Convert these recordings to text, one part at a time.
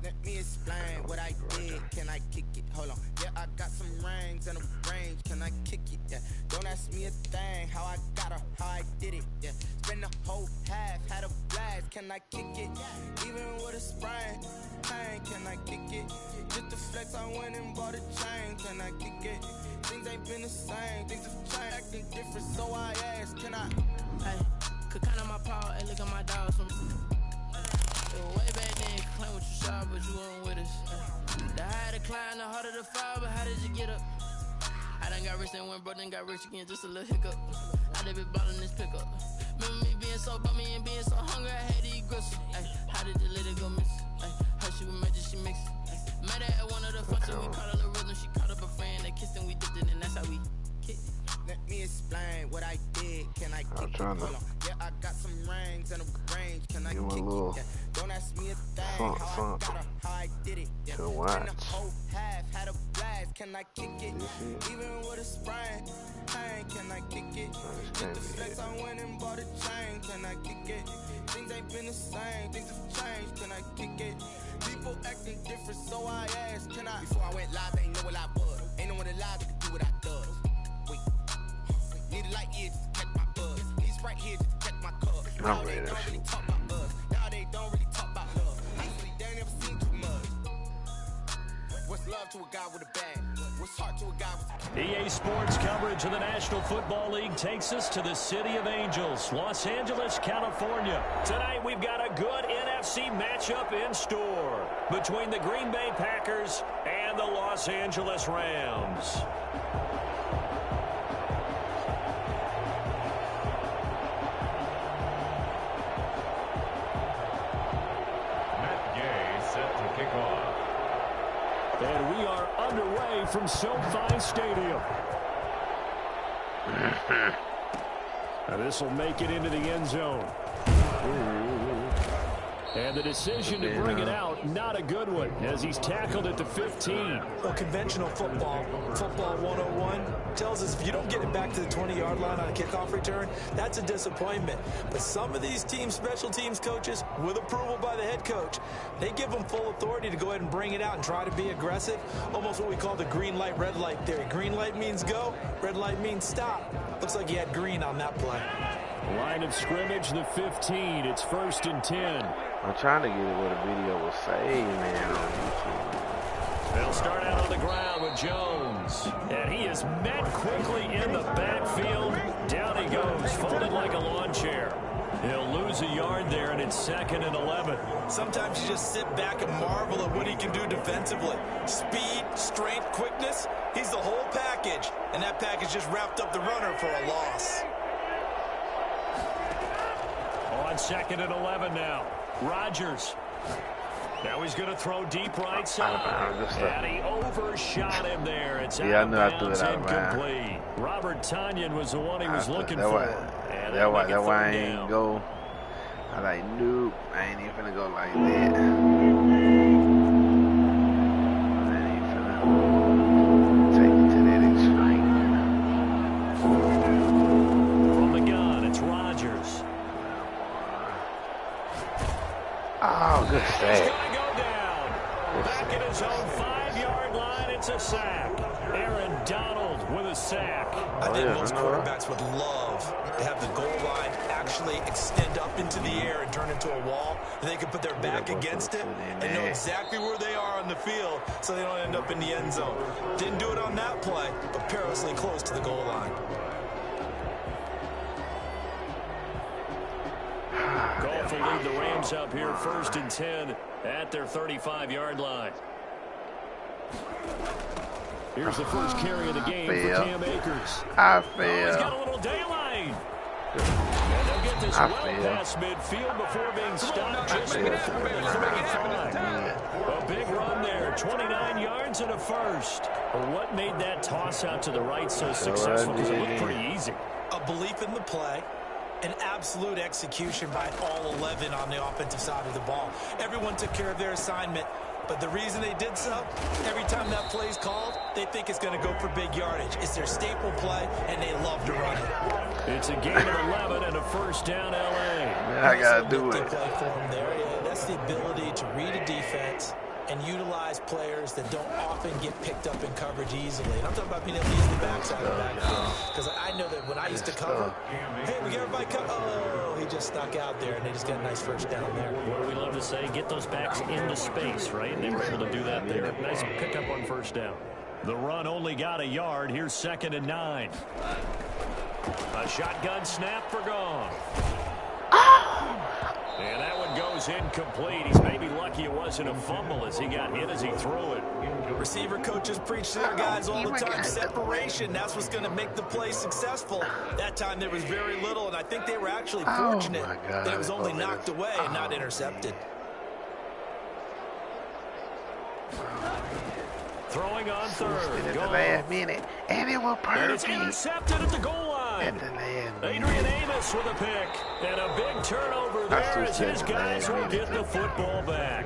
Let me explain what I did. Can I kick it? Hold on. Yeah, I got some rings and a range. Can I kick it? Yeah. Don't ask me a thing. How I got her, how I did it. Yeah. Spend the whole half, had a blast. Can I kick it? Even with a sprain. Pain, can I kick it? Just the flex, I went and bought a chain. Can I kick it? Things ain't been the same. Things have changed, acting different. So I asked, can I? Hey, could count on my power and look at my dogs from. Way back then, you claim what you saw, but you weren't with us. The higher the climb, the harder the fall, but how did you get up? I done got rich, then went broke, then got rich again, just a little hiccup. I done been ballin' this pickup. Remember me being so bummy and being so hungry, I had to eat gristle. Ay, how did the lady go miss? Ay, her she was magic, she mixed. Met her at one of the functions, we caught a little rhythm, she caught up a friend, they kissed and we dipped it, and that's how we kicked. Let me explain what I did. Can I kick it? Hold on. Yeah, I got some rings and a range. Can I kick it? Yeah. Don't ask me a thing. How I got her, how I did it. Yeah. Spend the whole half, had a blast. Can I kick it? Even with a sprain. Pain, can I kick it? With the flex, I went and bought a chain. Can I kick it? Things ain't been the same. Things have changed. Can I kick it? People acting different, so I asked, can I? Before I went live, they ain't know what I was. Ain't no one alive that could do what I does. Need a light here just to catch my buzz. Need right here just to catch my cup. Now they don't really talk about us. Now they don't really talk about love. Honestly, they ain't never seen too much. What's love to a guy with a bag? What's heart to a guy with a... EA Sports coverage of the National Football League takes us to the City of Angels, Los Angeles, California. Tonight we've got a good NFC matchup in store between the Green Bay Packers and the Los Angeles Rams. And we are underway from SoFi Stadium. And this will make it into the end zone. And the decision to bring it out, not a good one, as he's tackled at the 15. Well, conventional football 101, tells us if you don't get it back to the 20-yard line on a kickoff return, that's a disappointment. But some of these team special teams coaches, with approval by the head coach, they give them full authority to go ahead and bring it out and try to be aggressive, almost what we call the green light, red light theory. Green light means go, red light means stop. Looks like he had green on that play. Line of scrimmage, the 15. It's 1st and 10. I'm trying to get it where the video will say, man, on YouTube. They'll start out on the ground with Jones. And he is met quickly in the backfield. Down he goes, folded like a lawn chair. He'll lose a yard there, and it's 2nd and 11. Sometimes you just sit back and marvel at what he can do defensively. Speed, strength, quickness, he's the whole package. And that package just wrapped up the runner for a loss. On 2nd and 11 now. Rodgers. Now he's going to throw deep right side. And he overshot him there. It's out of bounds, incomplete. Robert Tonyan was the one he was looking for. That why I ain't go. I like, nope, I ain't even finna go like that. I ain't finna take it to that extreme. From the gun, it's Rodgers. Oh, good sack. He's going to go down. Back at his own 5-yard line, it's a sack. Aaron Donald with a sack. I think most quarterbacks would love to have the goal line actually extend up into the air and turn into a wall. And they can put their back against it and know exactly where they are on the field so they don't end up in the end zone. Didn't do it on that play, but perilously close to the goal line. Goff will lead the Rams up here 1st and 10 at their 35-yard line. Here's the first carry of the game for Cam Akers. I Oh, fail. he's got a little daylight. And they'll get this well past midfield before being stopped just before the 35. A big run there, 29 yards and a first. But what made that toss out to the right so successful? Because it looked pretty easy. A belief in the play. An absolute execution by all 11 on the offensive side of the ball. Everyone took care of their assignment, but the reason they did so, every time that play is called, they think it's going to go for big yardage. It's their staple play, and they love to run it. It's a gain of 11 and a first down, L.A. I got to do it. Play for him there. Yeah, that's the ability to read a defense and utilize players that don't often get picked up in coverage easily. And I'm talking about being able to use the backside of the backfield. Because I know that when I used to cover, hey, we got everybody cover. Oh, he just stuck out there, and they just got a nice first down there. What do we love to say? Get those backs into space, right? And they were able to do that there. Nice pickup on first down. The run only got a yard. Here's 2nd and 9. A shotgun snap for Goff. And that one goes incomplete. He's maybe lucky it wasn't a fumble as he got hit as he threw it. Receiver coaches preach to their guys all the time. Separation, that's what's going to make the play successful. That time there was very little, and I think they were actually fortunate that it was only knocked away and not intercepted. Throwing on third. At the last minute, and it was perfect. And it's intercepted at the goal line. At the last minute. Adrian Amos with a pick. And a big turnover there as his guys will get the football back.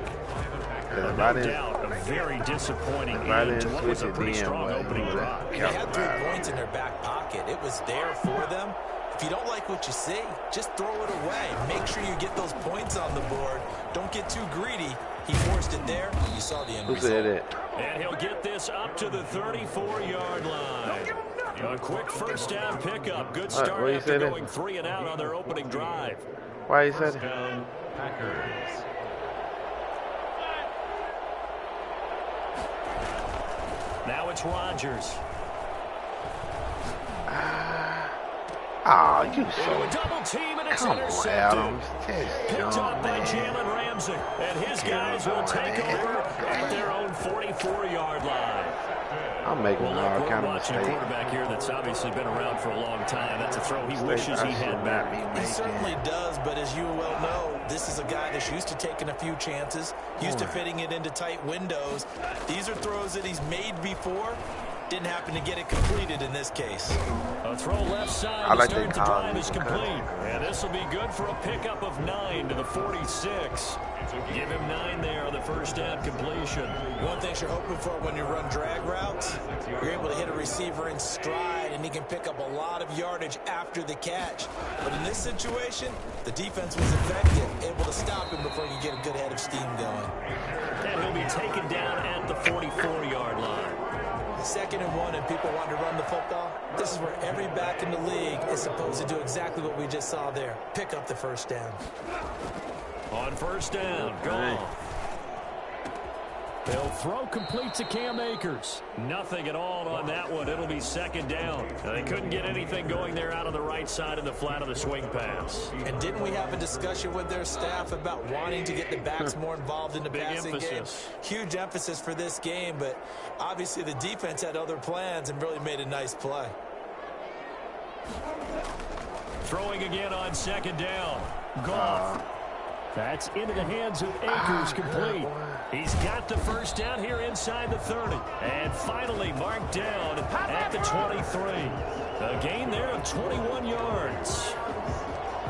No doubt, a very disappointing end to what was a pretty strong opening drive. They had 3 points in their back pocket. It was there for them. If you don't like what you see, just throw it away. Make sure you get those points on the board. Don't get too greedy. He forced it there. You saw the end result. And he'll get this up to the 34-yard line. A quick first down pickup. Good start after going 3 and out on their opening drive. Why you said it? Packers. Now it's Rodgers. Oh, you so... A double team and it's Come intercepted. on, Adams. Picked up by Jalen Ramsey. And his guys will take over at their own 44-yard line. I'm making all kind of mistakes. We're watching a quarterback here that's obviously been around for a long time. That's a throw he wishes he had back. He certainly does, but as you well know, this is a guy that's used to taking a few chances, used to fitting it into tight windows. These are throws that he's made before. Didn't happen to get it completed in this case. A throw left side to start the drive is complete. And this will be good for a pickup of 9 to the 46. Give him 9 there on the first down completion. One thing you're hoping for when you run drag routes, you're able to hit a receiver in stride, and he can pick up a lot of yardage after the catch. But in this situation, the defense was effective, able to stop him before you get a good head of steam going. And he'll be taken down at the 44-yard line. 2nd and 1 and people want to run the football. This is where every back in the league is supposed to do exactly what we just saw there. Pick up the first down. On first down, Goff. They'll throw complete to Cam Akers. Nothing at all on that one. It'll be 2nd down. They couldn't get anything going there out on the right side in the flat of the swing pass. And didn't we have a discussion with their staff about wanting to get the backs more involved in the passing game? Huge emphasis for this game, but obviously the defense had other plans and really made a nice play. Throwing again on 2nd down. Goff. That's into the hands of Akers, complete. He's got the first down here inside the 30. And finally marked down at the 23. A gain there of 21 yards.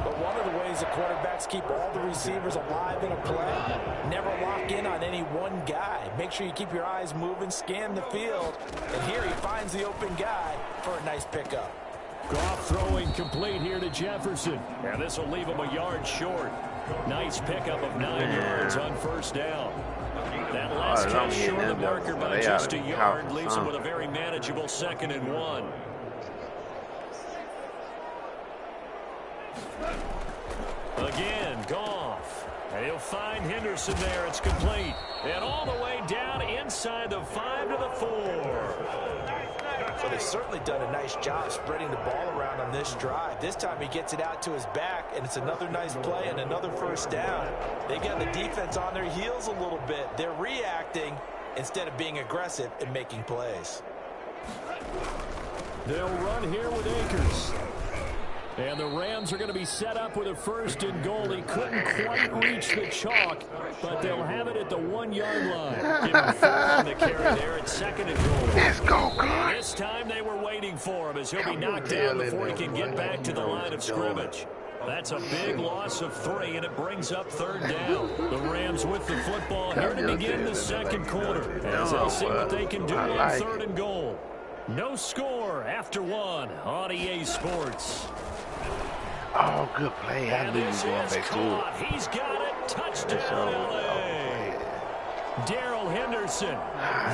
But one of the ways the quarterbacks keep all the receivers alive in a play, never lock in on any one guy. Make sure you keep your eyes moving, scan the field. And here he finds the open guy for a nice pickup. Goff throwing complete here to Jefferson. And this will leave him a yard short. Nice pickup of 9 yards on first down. That last catch short of the marker by just a yard leaves him with a very manageable 2nd and 1. Again, Goff. And he'll find Henderson there. It's complete. And all the way down inside the 5 to the 4. So they've certainly done a nice job spreading the ball around on this drive. This time he gets it out to his back, and it's another nice play and another first down. They got the defense on their heels a little bit. They're reacting instead of being aggressive and making plays. They'll run here with Akers. And the Rams are going to be set up with a 1st and goal. He couldn't quite reach the chalk, but they'll have it at the 1-yard line. Give him 4 on the carry there at 2nd and goal. Let's go, God. This time they were waiting for him as he'll be knocked down before he can get back to the line of scrimmage. That's a big loss of 3, and it brings up 3rd down. The Rams with the football here to begin the 2nd quarter, as they'll see what they can do on 3rd and goal. No score after 1 on EA Sports. Oh, good play. I knew you was going back to it. He's got it. Touchdown, LA. Darrell Henderson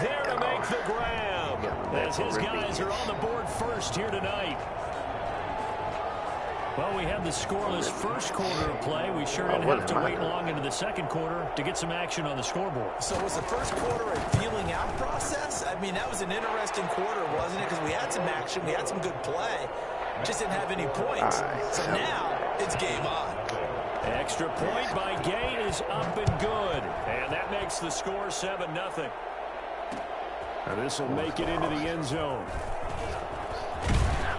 there to make the grab as his guys are on the board first here tonight. Well, we had the scoreless first quarter of play. We sure didn't have to wait long into the second quarter to get some action on the scoreboard. So was the first quarter a feeling out process? I mean, that was an interesting quarter, wasn't it? Because we had some action, we had some good play, just didn't have any points. So now it's game on. Extra point by Gay is up and good. And that makes the score 7-0. Now this will make it into the end zone.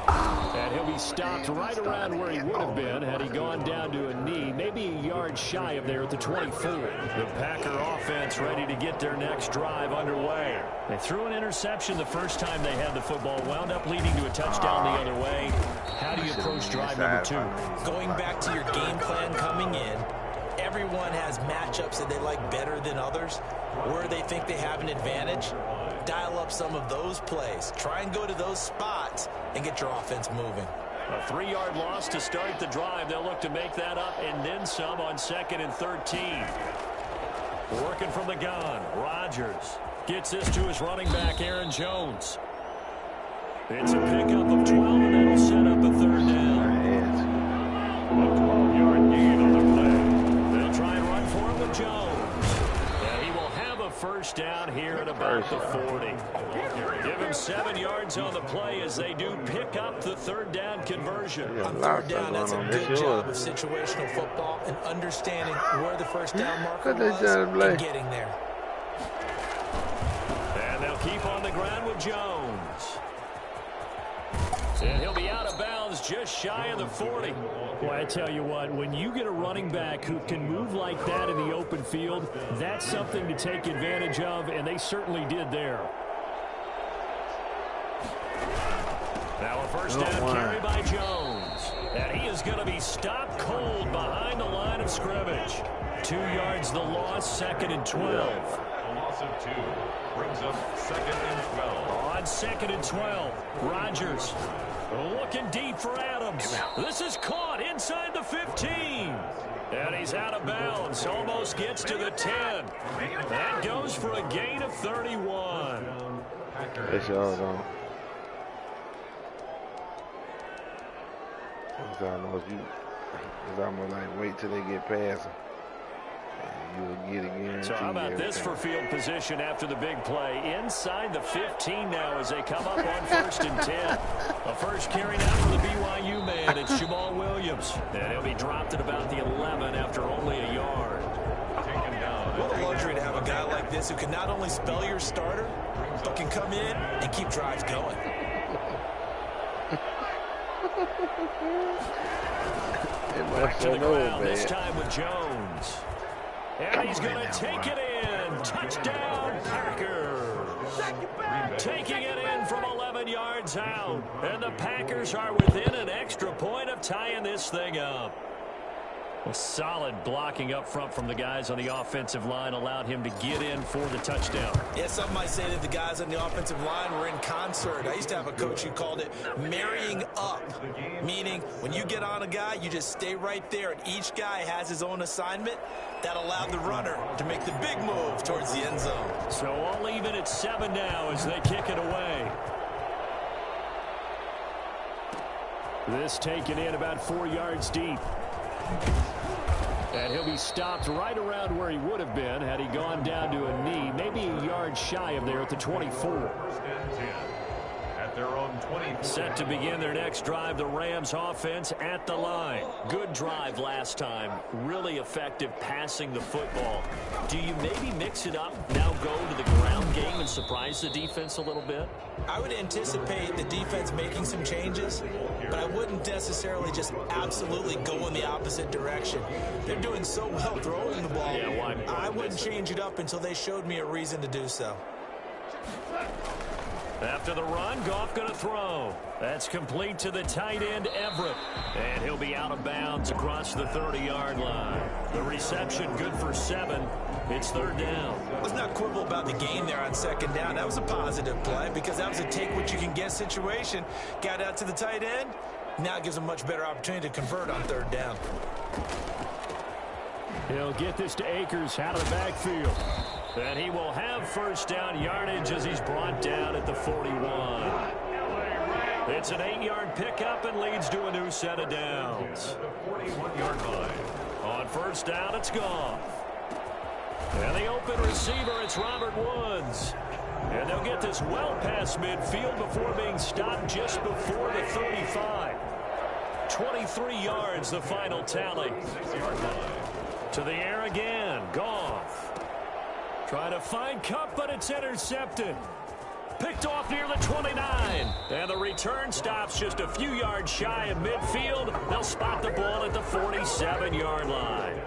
And he'll be stopped right around where he would have been had he gone down to a knee, maybe a yard shy of there at the 24. The Packer offense ready to get their next drive underway. They threw an interception the first time they had the football, wound up leading to a touchdown the other way. How do you approach drive number 2? Going back to your game plan coming in, everyone has matchups that they like better than others, where they think they have an advantage. Dial up some of those plays. Try and go to those spots and get your offense moving. A 3-yard loss to start the drive. They'll look to make that up and then some on 2nd and 13. Working from the gun, Rodgers gets this to his running back, Aaron Jones. It's a pickup of 12, and that'll set up a 3rd down. A 12-yard gain on the play. They'll try and run for it with Jones. And he will have a first down here at about the 40. Give him 7 yards on the play as they do pick up the 3rd down conversion. On 3rd down, that's a good job of situational football and understanding where the first down marker was and getting there. And they'll keep on the ground with Jones. And he'll be out of bounds just shy of the 40. Boy, I tell you what, when you get a running back who can move like that in the open field, that's something to take advantage of, and they certainly did there. Now a first down carry by Jones. And he is going to be stopped cold behind the line of scrimmage. 2 yards the loss, 2nd and 12. A loss of 2 brings up 2nd and 12. On 2nd and 12, Rodgers looking deep for Adams. This is caught inside the 15. And he's out of bounds. Almost gets to the 10. That goes for a gain of 31. It's all gone. It's almost like wait till they get past them. So how about this for field position after the big play? Inside the 15 now as they come up on 1st and 10. A first carry now for the BYU man. It's Jamal Williams. And he'll be dropped at about the 11 after only a yard. What a luxury to have a guy like this who can not only spell your starter, but can come in and keep drives going. Back to the ground, this time with Jones. And he's going to take it in. Touchdown, Packers. Taking it in from 11 yards out. And the Packers are within an extra point of tying this thing up. A solid blocking up front from the guys on the offensive line allowed him to get in for the touchdown. Yeah, some might say that the guys on the offensive line were in concert. I used to have a coach who called it marrying up, meaning when you get on a guy, you just stay right there, and each guy has his own assignment. That allowed the runner to make the big move towards the end zone. So all even at 7 now as they kick it away. This taken in about 4 yards deep. And he'll be stopped right around where he would have been had he gone down to a knee, maybe a yard shy of there at the 24. At their own 24. Set to begin their next drive, the Rams offense at the line. Good drive last time. Really effective passing the football. Do you maybe mix it up, now go to the ground game and surprise the defense a little bit? I would anticipate the defense making some changes, but I wouldn't necessarily just absolutely go in the opposite direction. They're doing so well throwing the ball. Yeah, why? I wouldn't change it up until they showed me a reason to do so. After the run, Goff going to throw. That's complete to the tight end, Everett. And he'll be out of bounds across the 30-yard line. The reception good for 7. It's 3rd down. Let's not quibble about the gain there on 2nd down. That was a positive play because that was a take-what-you-can-get situation. Got out to the tight end, Now it gives him much better opportunity to convert on third down. He'll get this to Akers out of the backfield. And he will have first down yardage as he's brought down at the 41. It's an 8-yard pickup and leads to a new set of downs. The 41-yard line. On first down, it's Goff. And the open receiver, it's Robert Woods. And they'll get this well past midfield before being stopped just before the 35. 23 yards, the final tally. 6-yard line. To the air again, Goff. Trying to find Cup, but it's intercepted. Picked off near the 29. And the return stops just a few yards shy of midfield. They'll spot the ball at the 47-yard line.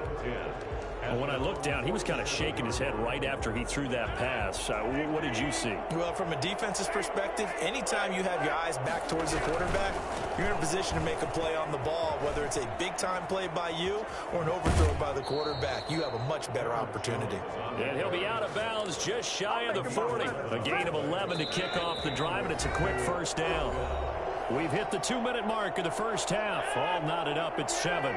And when I looked down, he was kind of shaking his head right after he threw that pass. What did you see? Well, from a defense's perspective, anytime you have your eyes back towards the quarterback, you're in a position to make a play on the ball, whether it's a big-time play by you or an overthrow by the quarterback. You have a much better opportunity. And he'll be out of bounds just shy of the 40. A gain of 11 to kick off the drive, and it's a quick first down. We've hit the 2-minute mark of the first half. All knotted up at 7.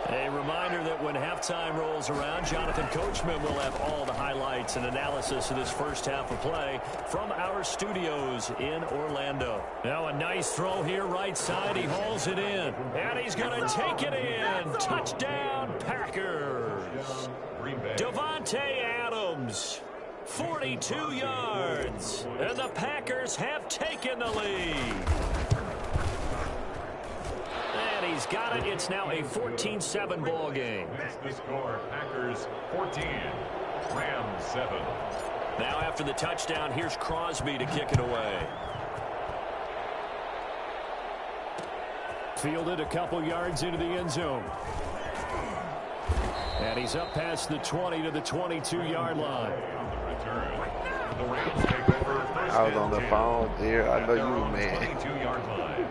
A reminder that when halftime rolls around, Jonathan Coachman will have all the highlights and analysis of this first half of play from our studios in Orlando. Now a nice throw here right side. He hauls it in. And he's going to take it in. Touchdown, Packers. Devontae Adams, 42 yards. And the Packers have taken the lead. And he's got it. It's now a 14-7 ball game. That's the score. Packers 14, Rams 7. Now after the touchdown, here's Crosby to kick it away. Fielded a couple yards into the end zone. And he's up past the 20 to the 22-yard line. On the return, the Rams take over first I was on the and 10 phone there. I at know their you, own man. 22-yard line.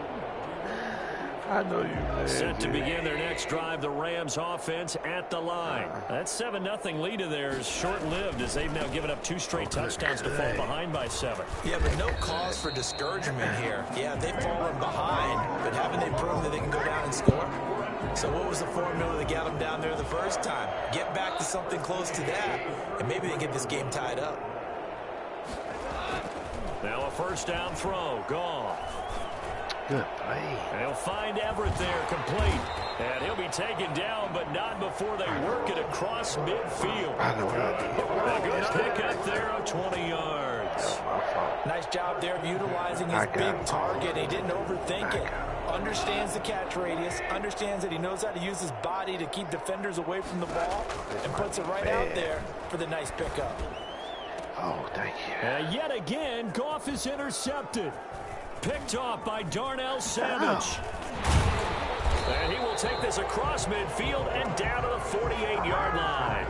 I know you, man. Set to begin their next drive, the Rams offense at the line. That 7-0 lead of theirs is short-lived as they've now given up 2 straight touchdowns to fall behind by 7. Yeah, but no cause for discouragement here. Yeah, they've fallen behind, but haven't they proven that they can go down and score? So what was the formula that got them down there the first time? Get back to something close to that, and maybe they get this game tied up. Now a first down throw. Goff. Good play. They'll find Everett there, complete. And he'll be taken down, but not before they work it across midfield. I know what I did. A good pick up there of 20 yards. My fault. Nice job there of utilizing his big target. He didn't overthink it. Understands the catch radius, understands that he knows how to use his body to keep defenders away from the ball, and puts it right out there for the nice pickup. Oh, thank you. And yet again, Goff is intercepted. Picked off by Darnell Savage. And he will take this across midfield and down to the 48-yard line.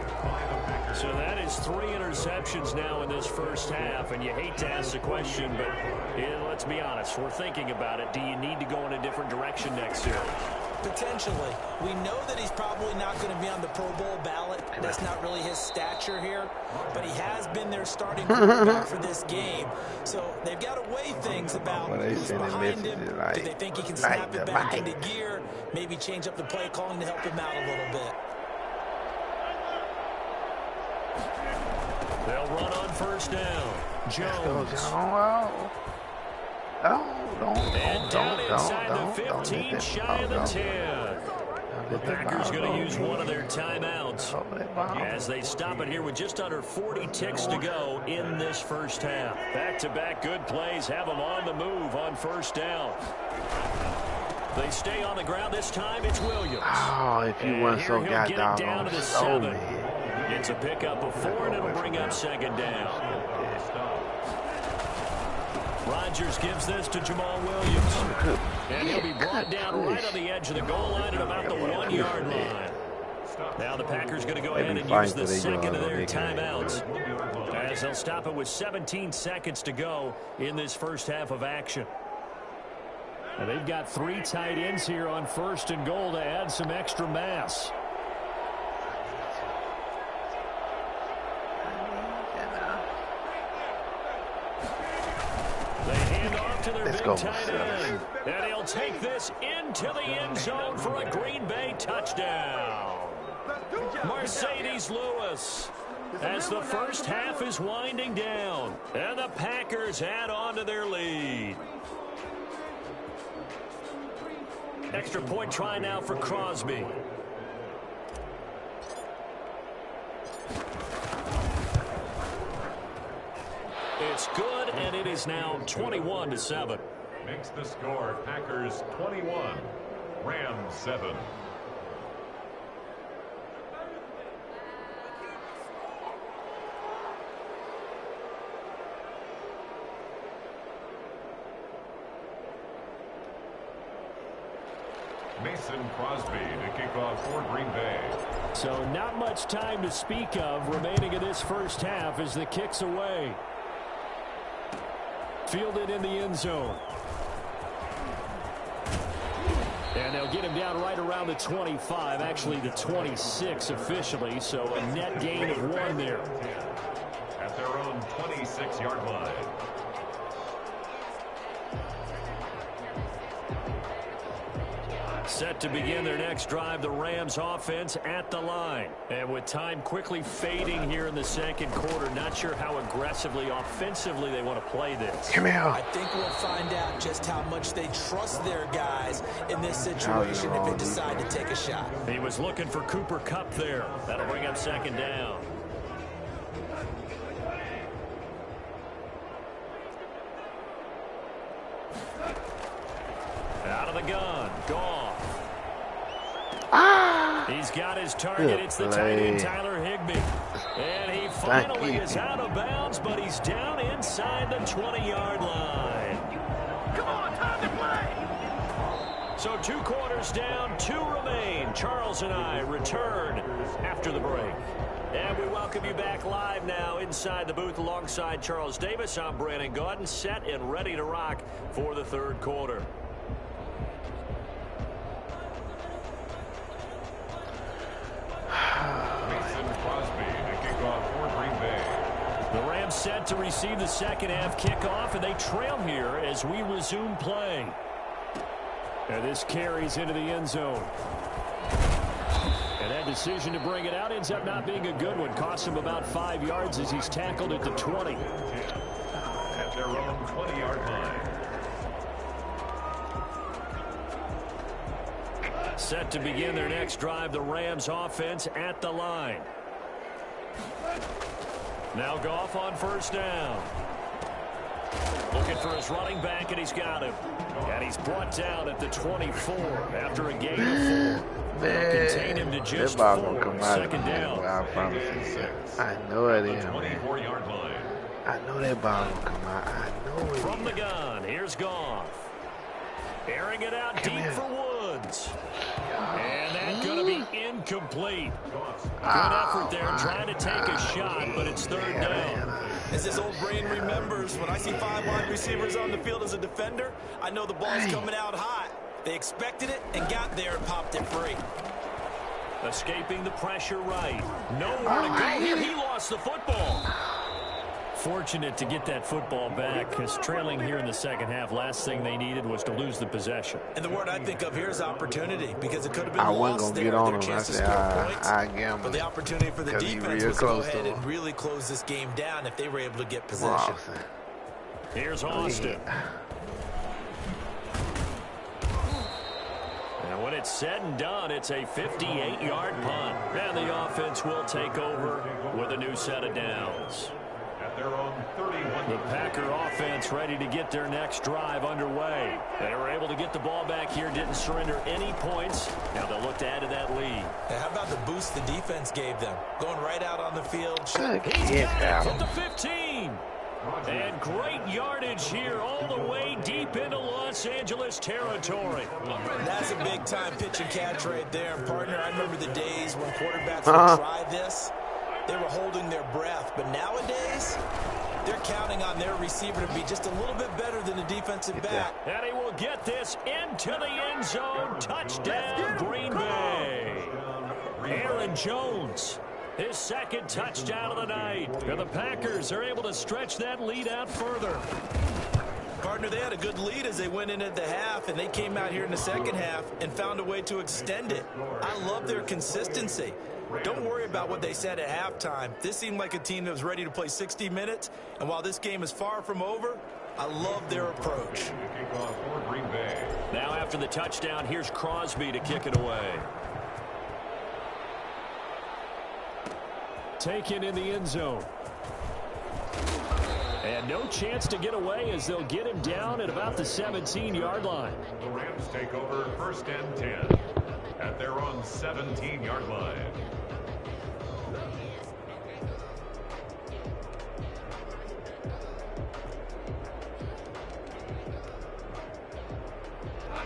So that is 3 interceptions now in this first half, and you hate to ask the question, but let's be honest, we're thinking about it. Do you need to go in a different direction next year? Potentially. We know that he's probably not going to be on the Pro Bowl ballot. That's not really his stature here, but he has been their starting quarterback for this game. So they've got to weigh things about who's behind him. Do they think he can snap it back into gear? Maybe change up the play calling to help him out a little bit. They'll run on first down. Jones. And down inside the 15, shy of the 10. The Packers going to use one of their timeouts as they stop it here with just under 40 ticks to go in this first half. Back-to-back good plays have them on the move on first down. They stay on the ground this time. It's Williams. Oh, if you weren't so goddamn slow, man. It's a pickup of 4, and it'll bring up second down. Rodgers gives this to Jamal Williams. And he'll be brought down right on the edge of the goal line at about the 1-yard line. Now the Packers going to go ahead and use the second of their timeouts, as they'll stop it with 17 seconds to go in this first half of action. And they've got 3 tight ends here on first and goal to add some extra mass. They hand off to their big go. tight end. And he'll take this into the end zone for a Green Bay touchdown. Mercedes Lewis, as the first half is winding down, and the Packers add on to their lead. Extra point try now for Crosby. It's good, and it is now 21-7. Makes the score Packers 21, Rams 7. Mason Crosby to kick off for Green Bay. So not much time to speak of remaining in this first half as the kick's away. Fielded in the end zone. And they'll get him down right around the 25, actually the 26 officially, so a net gain of 1 there. At their own 26-yard line. Set to begin their next drive, the Rams offense at the line. And with time quickly fading here in the second quarter, not sure how aggressively, offensively they want to play this. Come here. I think we'll find out just how much they trust their guys in this situation if they decide to take a shot. He was looking for Cooper Kupp there. That'll bring up second down. Out of the gun. Goff. He's got his target. It's the tight end, Tyler Higbee. And he finally is out of bounds, but he's down inside the 20-yard line. Come on, time to play. So 2 quarters down, 2 remain. Charles and I return after the break. And we welcome you back live now inside the booth alongside Charles Davis. I'm Brandon Gaudin, set and ready to rock for the third quarter. Mason Crosby to kick off for Green Bay. The Rams set to receive the second half kickoff, and they trail here as we resume play. And this carries into the end zone. And that decision to bring it out ends up not being a good one. Cost him about 5 yards as he's tackled at the 20. At their own 20-yard line. Set to begin their next drive, the Rams offense at the line. Now Goff on first down. Looking for his running back, and he's got him. And he's brought down at the 24 after a gain of 4. They'll contain him to just 4. Second down. I know it is, man. 24-yard line. I know that ball will come out. I know it. From the gun, here's Goff. Airing it out deep for Woods. And that's going to be incomplete. Good effort there, trying to take a shot, but it's third down. As his old brain remembers, when I see 5 wide receivers on the field as a defender, I know the ball's coming out hot. They expected it and got there and popped it free. Escaping the pressure right. Nowhere to go here. He lost the football. Fortunate to get that football back, because trailing here in the second half, last thing they needed was to lose the possession. And the word I think of here is opportunity, because it could have been I lost wasn't there. going to get on him. Their I chance to said, score points. I gambled. But the opportunity for the defense was to go ahead and really close this game down if they were able to get possession. Here's Austin. And when it's said and done, it's a 58-yard punt. And the offense will take over with a new set of downs. At their own 31. The Packer offense ready to get their next drive underway. They were able to get the ball back here, didn't surrender any points. Now they'll look to add to that lead. And how about the boost the defense gave them? Going right out on the field. He's got it at the 15. And great yardage here all the way deep into Los Angeles territory. That's a big-time pitch and catch right there. And, partner, I remember the days when quarterbacks would try this. They were holding their breath. But nowadays, they're counting on their receiver to be just a little bit better than the defensive back. And he will get this into the end zone. Touchdown, Green Bay. Aaron Jones. His second touchdown of the night. And the Packers are able to stretch that lead out further. Partner, they had a good lead as they went in at the half, and they came out here in the second half and found a way to extend it. I love their consistency. Don't worry about what they said at halftime. This seemed like a team that was ready to play 60 minutes, and while this game is far from over, I love their approach. Now after the touchdown, here's Crosby to kick it away. Taken in the end zone. And no chance to get away as they'll get him down at about the 17-yard line. The Rams take over 1st and 10 at their own 17-yard line.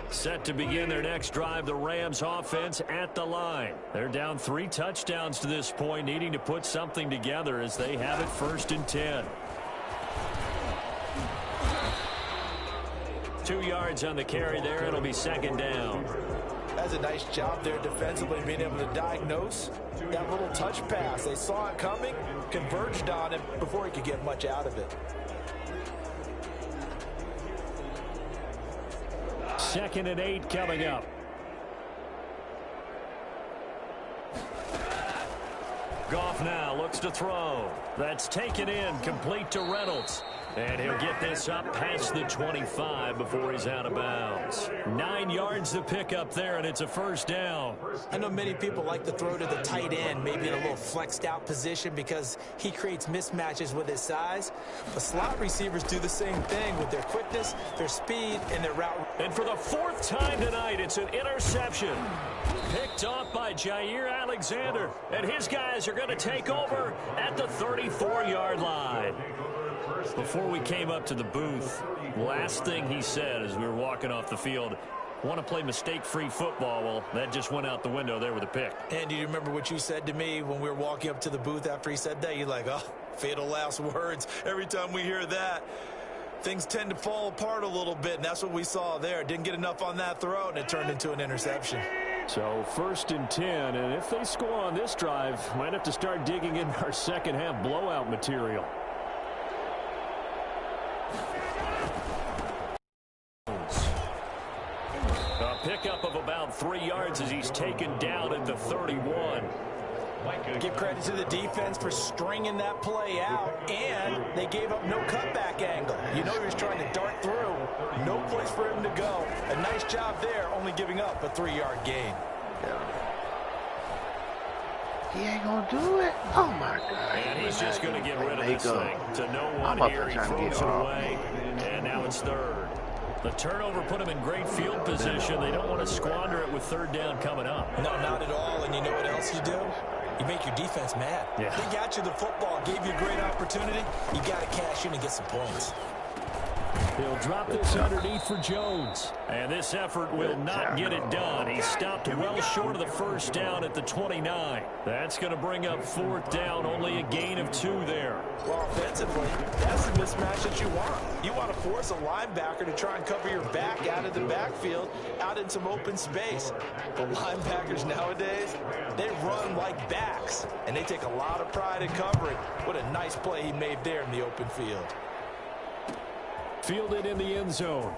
Set to begin their next drive, the Rams offense at the line. They're down 3 touchdowns to this point, needing to put something together as they have it 1st and 10. 2 yards on the carry there. It'll be 2nd down. That's a nice job there defensively, being able to diagnose that little touch pass. They saw it coming, converged on it before he could get much out of it. 2nd and 8 coming up. Goff now looks to throw. That's taken in, complete to Reynolds. And he'll get this up past the 25 before he's out of bounds. 9 yards to pick up there, and it's a 1st down. I know many people like to throw to the tight end, maybe in a little flexed out position because he creates mismatches with his size. But slot receivers do the same thing with their quickness, their speed, and their route. And for the 4th time tonight, it's an interception. Picked off by Jair Alexander. And his guys are going to take over at the 34-yard line. Before we came up to the booth, last thing he said as we were walking off the field, want to play mistake-free football. Well, that just went out the window there with a pick. And do you remember what you said to me when we were walking up to the booth after he said that? You're like, oh, fatal last words. Every time we hear that, things tend to fall apart a little bit, and that's what we saw there. Didn't get enough on that throw, and it turned into an interception. So 1st and 10, and if they score on this drive, might have to start digging in our second-half blowout material. A pickup of about 3 yards as he's taken down at the 31. Give credit to the defense for stringing that play out, and they gave up no cutback angle. You know he was trying to dart through. No place for him to go. A nice job there, only giving up a 3-yard gain. He ain't gonna do it. Oh my God! And he's just gonna get rid of this thing. To no one here, he throws it away, and now it's 3rd. The turnover put him in great field position. They don't want to squander it with 3rd down coming up. No, not at all. And you know what else you do? You make your defense mad. Yeah. They got you the football, gave you a great opportunity. You got to cash in and get some points. He'll drop this underneath for Jones. And this effort will not get it done. He stopped well short of the 1st down at the 29. That's going to bring up 4th down, only a gain of 2 there. Well, offensively, that's the mismatch that you want. You want to force a linebacker to try and cover your back out of the backfield, out in some open space. But linebackers nowadays, they run like backs, and they take a lot of pride in covering. What a nice play he made there in the open field. Fielded in the end zone.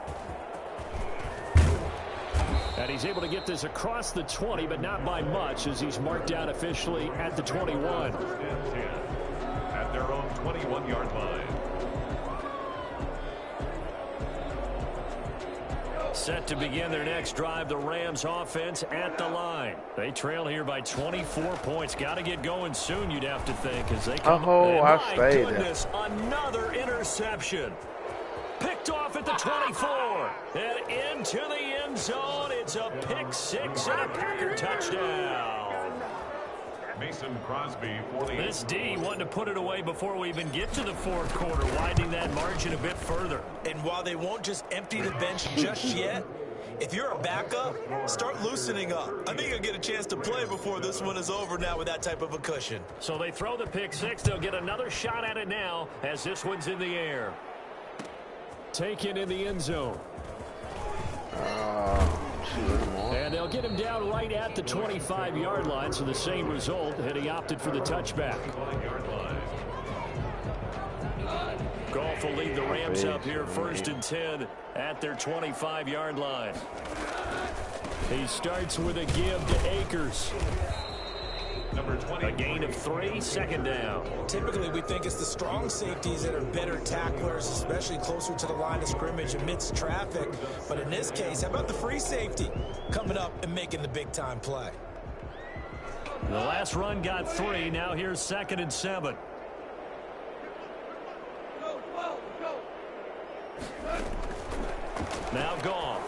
And he's able to get this across the 20, but not by much as he's marked out officially at the 21. 1st and 10 at their own 21-yard line. Set to begin their next drive, the Rams offense at the line. They trail here by 24 points. Got to get going soon, you'd have to think, as they come. I my stayed goodness, another interception. Picked off at the 24 and into the end zone. It's a pick 6 and a Packer touchdown. Mason Crosby for the This D wanting to put it away before we even get to the 4th quarter, widening that margin a bit further. And while they won't just empty the bench just yet, if you're a backup, start loosening up. I think you'll get a chance to play before this one is over now with that type of a cushion. So they throw the pick 6. They'll get another shot at it now as this one's in the air. Taken in the end zone. And they'll get him down right at the 25-yard line, so the same result, and he opted for the touchback. Goff will lead the Rams up here 1st and 10 at their 25-yard line. He starts with a give to Akers. A gain of 3, 2nd down. Typically, we think it's the strong safeties that are better tacklers, especially closer to the line of scrimmage amidst traffic. But in this case, how about the free safety coming up and making the big-time play? The last run got 3. Now here's 2nd and 7. Now gone.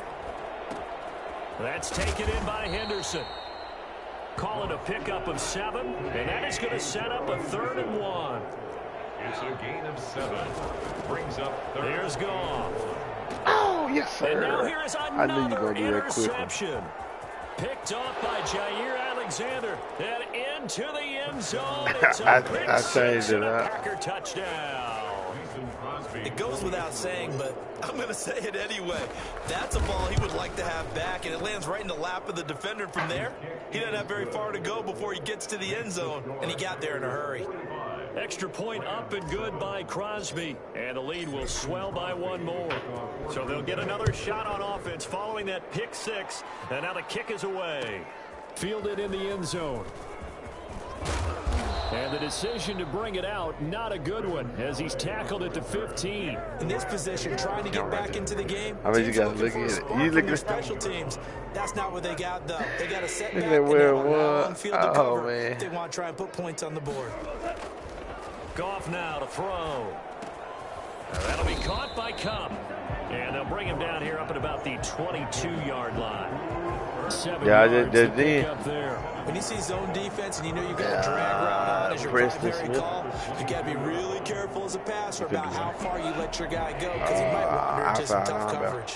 That's taken in by Henderson. Call it a pickup of 7, and that is going to set up a 3rd and 1. It's a gain of 7. Brings up 3rd. Here's Goff. Oh, yes, sir. And now here is I knew you another were going to do that quick. interception. Picked off by Jair Alexander. And into the end zone. It's a I changed it up. Packer touchdown. It goes without saying, but I'm going to say it anyway. That's a ball he would like to have back, and it lands right in the lap of the defender from there. He doesn't have very far to go before he gets to the end zone, and he got there in a hurry. Extra point up and good by Crosby, and the lead will swell by 1 more. So they'll get another shot on offense following that pick 6, and now the kick is away. Fielded in the end zone. And the decision to bring it out, not a good one, as he's tackled at the 15. In this position, trying to get back into the game. I mean, you got to look at it. You look at special teams. That's not what they got, though. They got to set back and have on field to cover man. if they want to try and put points on the board. Goff now to throw. That'll be caught by Cup. And they'll bring him down here up at about the 22-yard line. 7 yards to pick up there. When you see zone defense and you know you've got a drag route on as your primary call, you got to be really careful as a passer about how far you let your guy go, because he might wander into some tough coverage.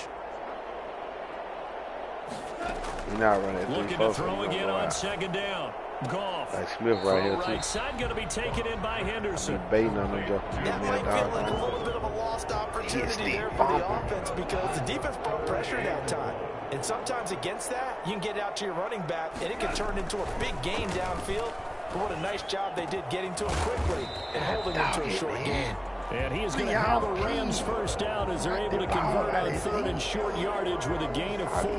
Looking to throw again on 2nd down. Goff. Like Smith right here, too. Right side going to be taken in by Henderson. Baiting on him, Joe. That might feel like a little bit of a lost opportunity there for the offense, because the defense brought pressure that time. And sometimes against that, you can get out to your running back, and it can turn into a big gain downfield. But what a nice job they did getting to him quickly and holding him to a short gain. And he is going to have a Rams first down as they're able to convert on 3rd and short yardage with a gain of 4.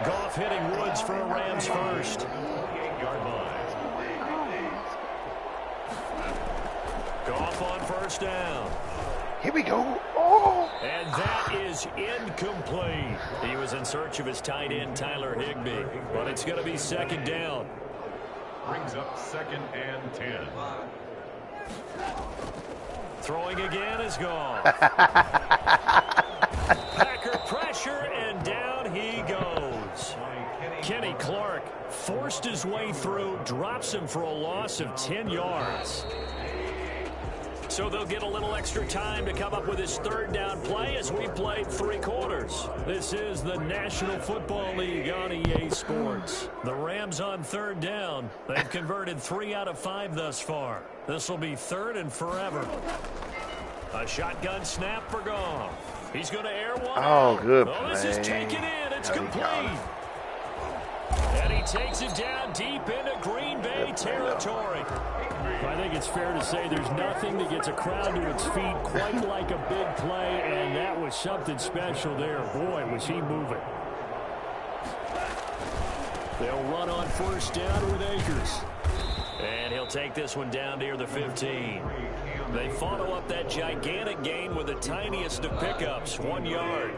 Goff hitting Woods for a Rams first. Goff on 1st down. Here we go. Oh. And that is incomplete. He was in search of his tight end, Tyler Higbee. But it's going to be 2nd down. Brings up 2nd and 10. Throwing again is gone. Packer pressure, and down he goes. Kenny Clark forced his way through, drops him for a loss of 10 yards. So they'll get a little extra time to come up with his 3rd down play as we played 3 quarters. This is the National Football League on EA Sports. The Rams on 3rd down. They've converted 3 out of 5 thus far. This will be 3rd and forever. A shotgun snap for Goff. He's going to air one. Oh, good play. Oh, this is taken in. It's complete. And he takes it down deep into Green Bay territory. I think it's fair to say there's nothing that gets a crowd to its feet quite like a big play, and that was something special there. Boy, was he moving. They'll run on 1st down with Akers. And he'll take this one down near the 15. They follow up that gigantic gain with the tiniest of pickups, 1 yard.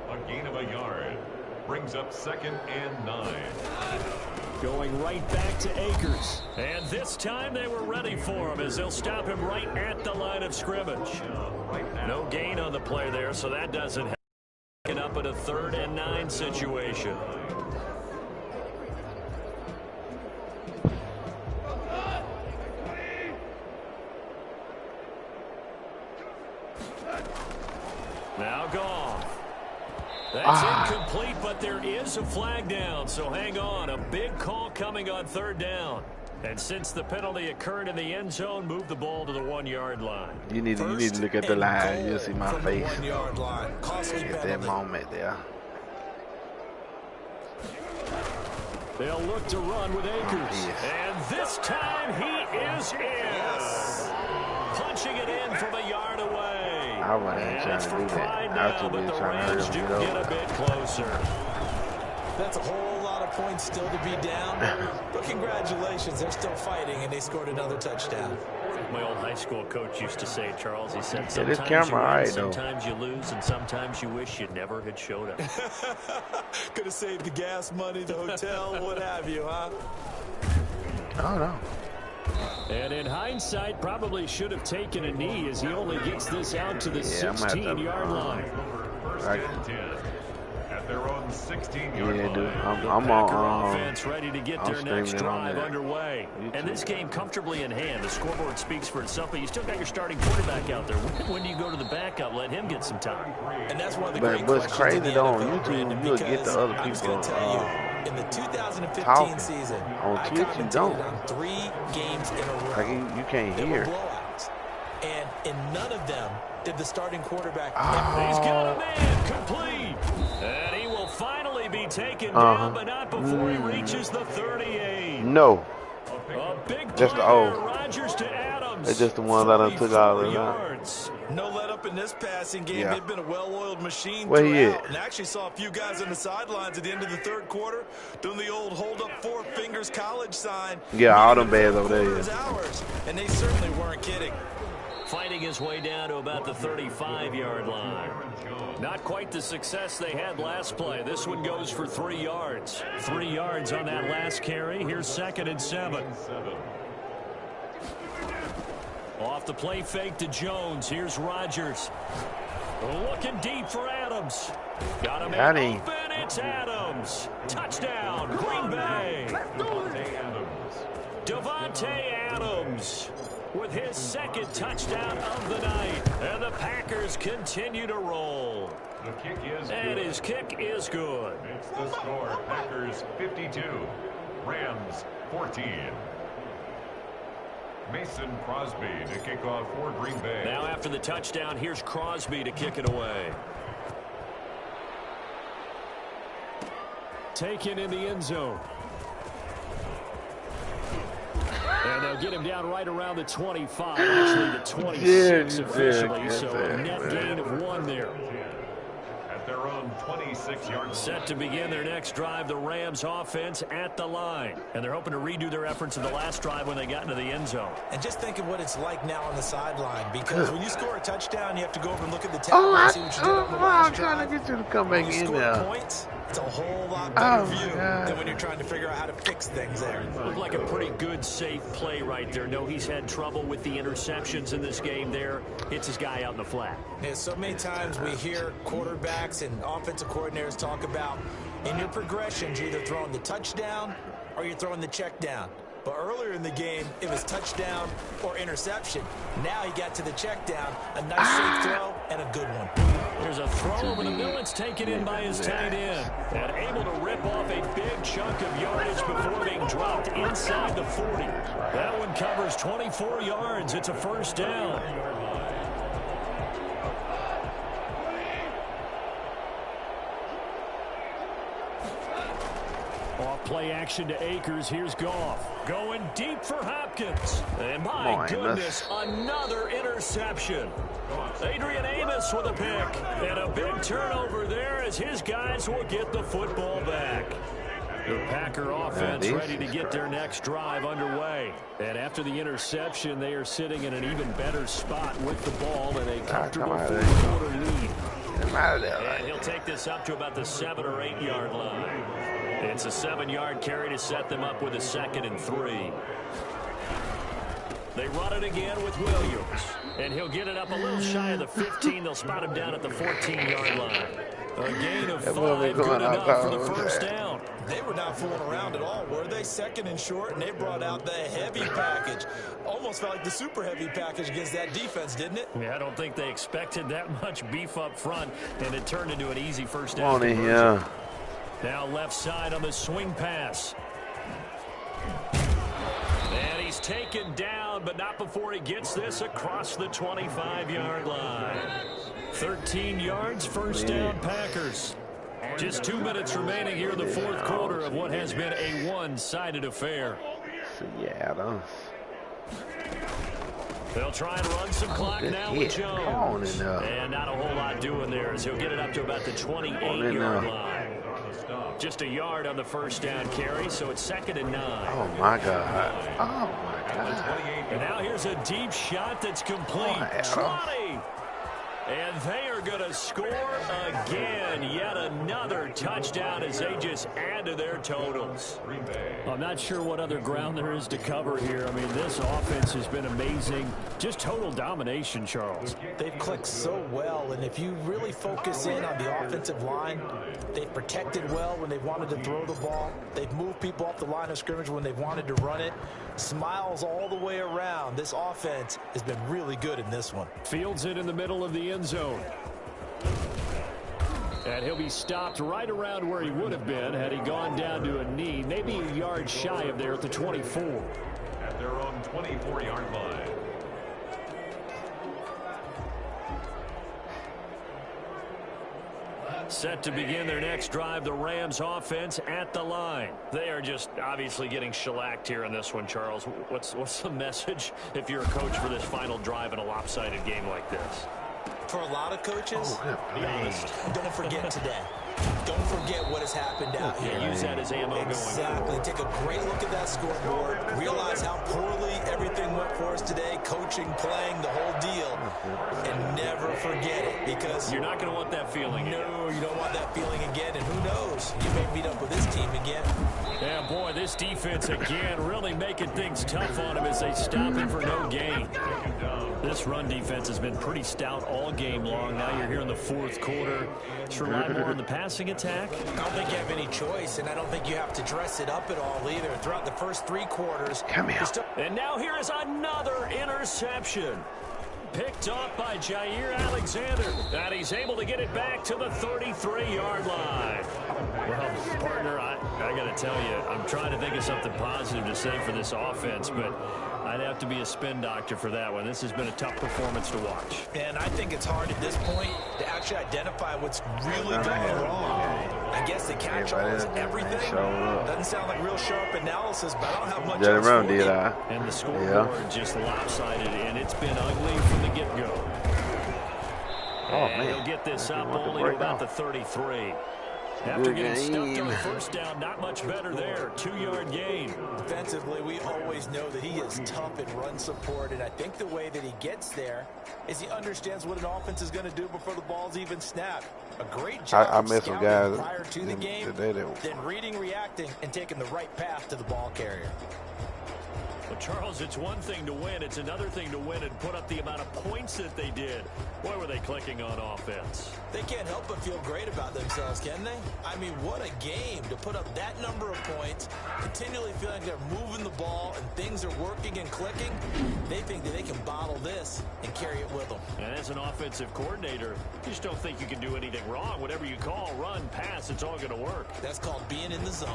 A gain of a yard. Brings up 2nd and 9. Going right back to Akers. And this time they were ready for him as they'll stop him right at the line of scrimmage. No gain on the play there, so that doesn't happen. Up at a 3rd and 9 situation. Now Goff. That's incomplete, but there is a flag down, so hang on. A big call coming on 3rd down. And since the penalty occurred in the end zone, move the ball to the 1-yard line. You need to look at the line. You'll see my face. 1-yard line. Costly at that moment there. They'll look to run with Akers. And this time he is in. Punching it in from a yard away. I wasn't trying to do that. I was too busy trying to hurry up and get get a over. bit closer. That's a whole lot of points still to be down. But congratulations, they're still fighting, and they scored another touchdown. My old high school coach used to say, Charles, he said, this sometimes camera, you win, right, sometimes you lose, and sometimes you wish you never had showed up. Could have saved the gas money, the hotel, what have you, huh? Oh, no. And in hindsight, probably should have taken a knee as he only gets this out to the 16-yard line. First and 10 at their own 16-yard Yeah, dude. line. I'm on Offense ready to get their next drive underway. And this game comfortably in hand. The scoreboard speaks for itself, but you still got your starting quarterback out there. When do you go to the backup? Let him get some time. And that's one of the But great what's questions crazy in though, the on NFL, YouTube, Brandon, you'll get because the other I was people going to tell you, in the 2015 talking. season, On I Twitch, you commentated don't. on 3 games in a row. Like you can't They hear. were blowouts. And in none of them did the starting quarterback He's got a man complete. And he will finally be taken down, but not before he reaches the 38. No. A big Just play the O. there, Rodgers to Adams. It's just the ones I done took out of 34 the yards. No let up in this passing game. Yeah. They've been a well-oiled machine Where he throughout. at? And actually saw a few guys on the sidelines at the end of the third quarter doing the old hold up 4 fingers college sign. Yeah, all them Meaning bands the over there, quarter is yeah. ours. And they certainly weren't kidding. Fighting his way down to about the 35-yard line. Not quite the success they had last play. This one goes for 3 yards. 3 yards on that last carry. Here's 2nd and 7. Off the play fake to Jones. Here's Rodgers. Looking deep for Adams. Got him in open. It's Adams. Touchdown, Green Bay. Devontae Adams with his 2nd touchdown of the night. And the Packers continue to roll. The kick is And good. his kick is good. It's the score. Packers 52, Rams 14. Mason Crosby to kick off for Green Bay. Now after the touchdown, here's Crosby to kick it away. Taken in the end zone. And they'll get him down right around the 25, actually the 26 officially, so a net gain of 1 there. At their own 26-yard line. Set to begin their next drive, the Rams offense at the line. And they're hoping to redo their efforts in the last drive when they got into the end zone. And just think of what it's like now on the sideline, because when you score a touchdown, you have to go over and look at the tablet and see what you did on the last I'm trying to get you to come When back you in score there. points, it's a whole lot better view God. than when you're trying to figure out how to fix things there. Looked like a pretty good, safe play right there. No, he's had trouble with the interceptions in this game there. Hits his guy out in the flat. Yeah, so many times we hear quarterbacks and offensive coordinators talk about in your progressions, you're either throwing the touchdown or you're throwing the check down. But earlier in the game, it was touchdown or interception. Now he got to the check down, a nice safe throw, and a good one. There's a throw over the middle. It's taken in by his tight end. And able to rip off a big chunk of yardage before being dropped inside the 40. That one covers 24 yards. It's a 1st down. Off play action to Akers. Here's Goff. Going deep for Hopkins. And my goodness, another interception. Adrian Amos with a pick. And a big turnover there as his guys will get the football back. The Packer offense ready to get their next drive underway. And after the interception, they are sitting in an even better spot with the ball in a comfortable 4-quarter lead. And he'll take this up to about the 7 or 8 yard line. It's a 7-yard carry to set them up with a 2nd and 3. They run it again with Williams. And he'll get it up a little shy of the 15. They'll spot him down at the 14-yard line. A gain of 5, good enough for the 1st down. They were not fooling around at all, were they? 2nd and short, and they brought out the heavy package. Almost felt like the super heavy package against that defense, didn't it? Yeah, I don't think they expected that much beef up front, and it turned into an easy 1st down. On in here. Now left side on the swing pass. And he's taken down, but not before he gets this across the 25-yard line. 13 yards, 1st down Packers. Just 2 minutes remaining here in the 4th quarter of what has been a one-sided affair. Yeah, They'll try and run some clock now with Jones. And not a whole lot doing there as he'll get it up to about the 28-yard line. Just a yard on the first down carry, so it's 2nd and 9. Oh, my God. Oh, my God. And now here's a deep shot that's complete. 20. And they are going to score again. Yet another touchdown as they just add to their totals. I'm not sure what other ground there is to cover here. I mean, this offense has been amazing. Just total domination, Charles. They've clicked so well, and if you really focus in on the offensive line, they've protected well when they've wanted to throw the ball. They've moved people off the line of scrimmage when they've wanted to run it. Smiles all the way around. This offense has been really good in this one. Fields it in the middle of the end zone. And he'll be stopped right around where he would have been had he gone down to a knee, maybe a yard shy of there at the 24. At their own 24-yard line. Set to begin their next drive, the Rams offense at the line. They are just obviously getting shellacked here in this one, Charles. What's the message if you're a coach for this final drive in a lopsided game like this? For a lot of coaches, be honest, don't forget today. Don't forget what has happened out here. Use that as ammo going forward. Take a great look at that scoreboard. Realize how poorly everything went for us today. Coaching, playing, the whole deal. And never forget it, because you're not going to want that feeling again. No, you don't want that feeling again. And who knows? You may meet up with this team again. Yeah, boy, this defense again really making things tough on him as they stop him for no gain. This run defense has been pretty stout all game long. Now you're here in the fourth quarter. Just rely more on the passing attack. I don't think you have any choice, and I don't think you have to dress it up at all either. Throughout the first 3 quarters. Come here. And now here is another interception. Picked off by Jair Alexander. And he's able to get it back to the 33-yard line. Well, partner, I got to tell you, I'm trying to think of something positive to say for this offense, but I'd have to be a spin doctor for that one. This has been a tough performance to watch. And I think it's hard at this point to actually identify what's really going wrong. I guess the catch-all is everything. Doesn't sound like real sharp analysis, but I don't have much else for you. And the scoreboard just lopsided, and it's been ugly from the get-go. And he'll get this up only to about the 33. After getting stuffed on first down, not much better there. 2-yard gain. Defensively, we always know that he is tough in run support, and I think the way that he gets there is he understands what an offense is going to do before the ball's even snapped. A great job I met some guys prior to the game, then reading, reacting, and taking the right path to the ball carrier. Well, Charles, it's one thing to win. It's another thing to win and put up the amount of points that they did. Boy, were they clicking on offense. They can't help but feel great about themselves, can they? I mean, what a game to put up that number of points, continually feeling like they're moving the ball and things are working and clicking. They think that they can bottle this and carry it with them. And as an offensive coordinator, you just don't think you can do anything wrong. Whatever you call, run, pass, it's all going to work. That's called being in the zone.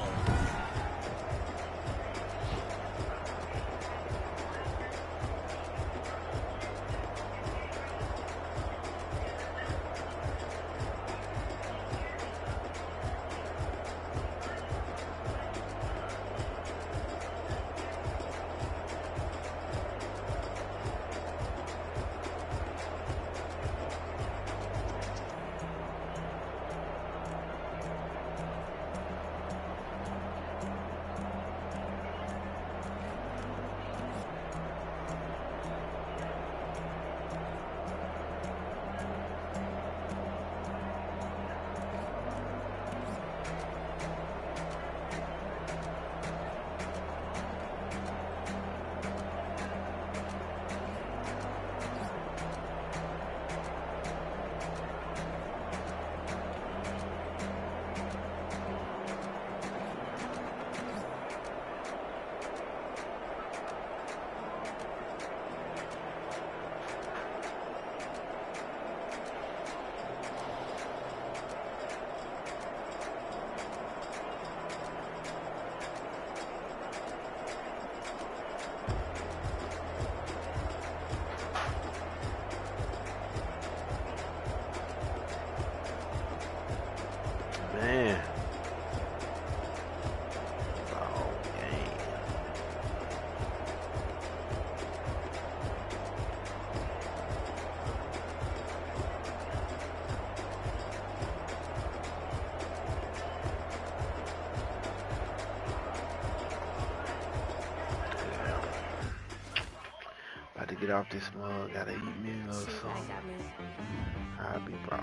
get off this mug. Gotta eat me a little something. I'll be back.